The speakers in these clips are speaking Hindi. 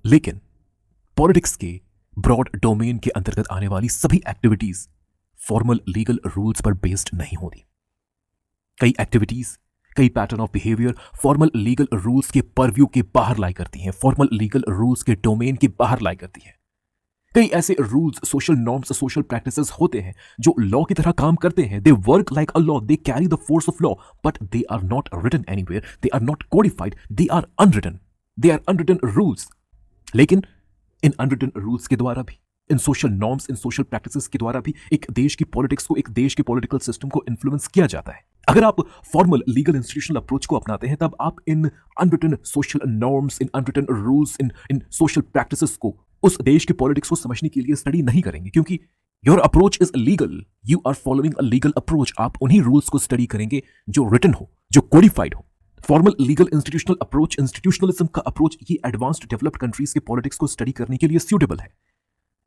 लेकिन पॉलिटिक्स के ब्रॉड डोमेन के अंतर्गत आने वाली सभी एक्टिविटीज फॉर्मल लीगल रूल्स पर बेस्ड नहीं होती। कई एक्टिविटीज, कई pattern of behaviour formal legal rules के परव्यू के बाहर लाई करती हैं, फॉर्मल लीगल रूल्स के डोमेन के बाहर लाई करती हैं। कई ऐसे rules, social norms, social practices होते हैं जो लॉ की तरह काम करते हैं। They work like a law, they carry the force of law, but they are not written anywhere, they are not codified, they are unwritten, they are unwritten rules. लेकिन इन अनरिटन रूल्स के द्वारा भी, इन सोशल नॉर्म्स, इन सोशल प्रैक्टिसेस के द्वारा भी एक देश की पॉलिटिक्स को, एक देश के पॉलिटिकल सिस्टम को इन्फ्लुएंस किया जाता है। अगर आप फॉर्मल लीगल इंस्टीट्यूशनल अप्रोच को अपनाते हैं तब आप इन अनरिटन सोशल नॉर्म्स, इन अनरिटन रूल्स, इन सोशल प्रैक्टिसेस को, उस देश के पॉलिटिक्स को समझने के लिए स्टडी नहीं करेंगे, क्योंकि your approach is legal, you are following a legal approach. आप उन्हीं रूल्स को स्टडी करेंगे जो रिटन हो, जो कोडिफाइड हो। Formal legal institutional approach, institutionalism का अप्रोच, ये एडवांस्ड डेवलप्ड कंट्रीज के पॉलिटिक्स को स्टडी करने के लिए सूटेबल है।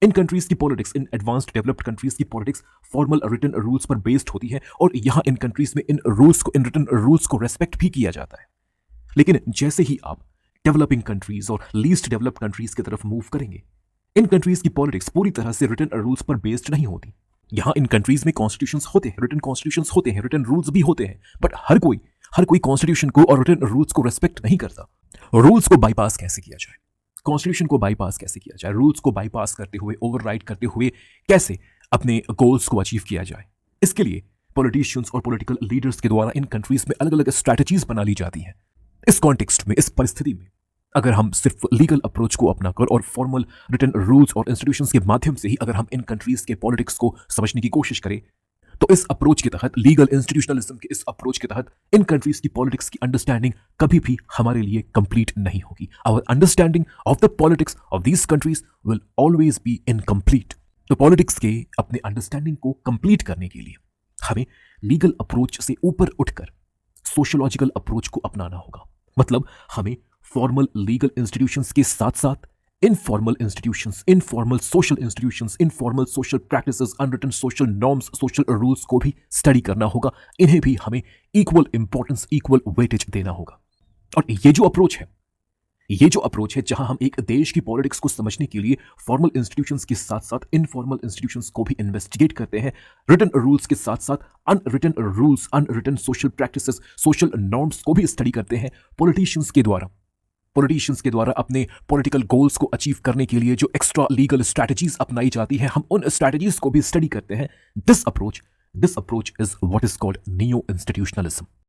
इन कंट्रीज की पॉलिटिक्स, इन एडवांस्ड डेवलप्ड कंट्रीज की पॉलिटिक्स फॉर्मल रिटन रूल्स पर बेस्ड होती है और यहां इन कंट्रीज में इन रूल्स को, इन रिटन रूल्स को रेस्पेक्ट भी किया जाता है। लेकिन जैसे ही आप डेवलपिंग कंट्रीज और लीस्ट डेवलप्ड कंट्रीज की तरफ मूव करेंगे, इन कंट्रीज की पॉलिटिक्स पूरी तरह से रिटन रूल्स पर बेस्ड नहीं होती। यहां इन कंट्रीज में कॉन्स्टिट्यूशंस होते हैं, रिटन कॉन्स्टिट्यूशंस होते हैं, रिटन रूल्स भी होते हैं, बट हर कोई कॉन्स्टिट्यूशन को और रिटन रूल्स को रेस्पेक्ट नहीं करता। रूल्स को बाईपास कैसे किया जाए, कॉन्स्टिट्यूशन को बाईपास कैसे किया जाए, रूल्स को बाईपास करते हुए, ओवरराइड करते हुए कैसे अपने गोल्स को अचीव किया जाए, इसके लिए पॉलिटिशियंस और पॉलिटिकल लीडर्स के द्वारा इन कंट्रीज में अलग अलग स्ट्रैटेजीज बना ली जाती हैं। इस कॉन्टेक्स्ट में, इस परिस्थिति में, अगर हम सिर्फ लीगल अप्रोच को अपनाकर और फॉर्मल रिटन रूल्स और इंस्टीट्यूशंस के माध्यम से ही अगर हम इन कंट्रीज के पॉलिटिक्स को समझने की कोशिश करें, तो इस अप्रोच के तहत, लीगल इंस्टीट्यूशनलिज्म के इस अप्रोच के तहत, इन कंट्रीज की पॉलिटिक्स की अंडरस्टैंडिंग कभी भी हमारे लिए कंप्लीट नहीं होगी। Our understanding of the politics of these countries will always be incomplete. तो पॉलिटिक्स के अपने अंडरस्टैंडिंग को कंप्लीट करने के लिए हमें लीगल अप्रोच से ऊपर उठकर सोशोलॉजिकल अप्रोच को अपनाना होगा। मतलब हमें फॉर्मल लीगल इंस्टीट्यूशंस के साथ साथ informal institutions, informal social institutions, informal social practices, unwritten social norms, social rules को भी स्टडी करना होगा। इन्हें भी हमें इक्वल इंपॉर्टेंस, इक्वल वेटेज देना होगा। और ये जो अप्रोच है जहां हम एक देश की पॉलिटिक्स को समझने के लिए फॉर्मल इंस्टीट्यूशंस के साथ साथ इनफॉर्मल इंस्टीट्यूशंस को भी इन्वेस्टिगेट करते हैं, रिटन रूल्स के साथ साथ unwritten rules, unwritten social practices, social norms को भी स्टडी करते हैं, पॉलिटिशियंस के द्वारा अपने पॉलिटिकल गोल्स को अचीव करने के लिए जो एक्स्ट्रा लीगल स्ट्रैटेजीज अपनाई जाती है, हम उन स्ट्रैटेजीज को भी स्टडी करते हैं। This approach is what is called neo institutionalism.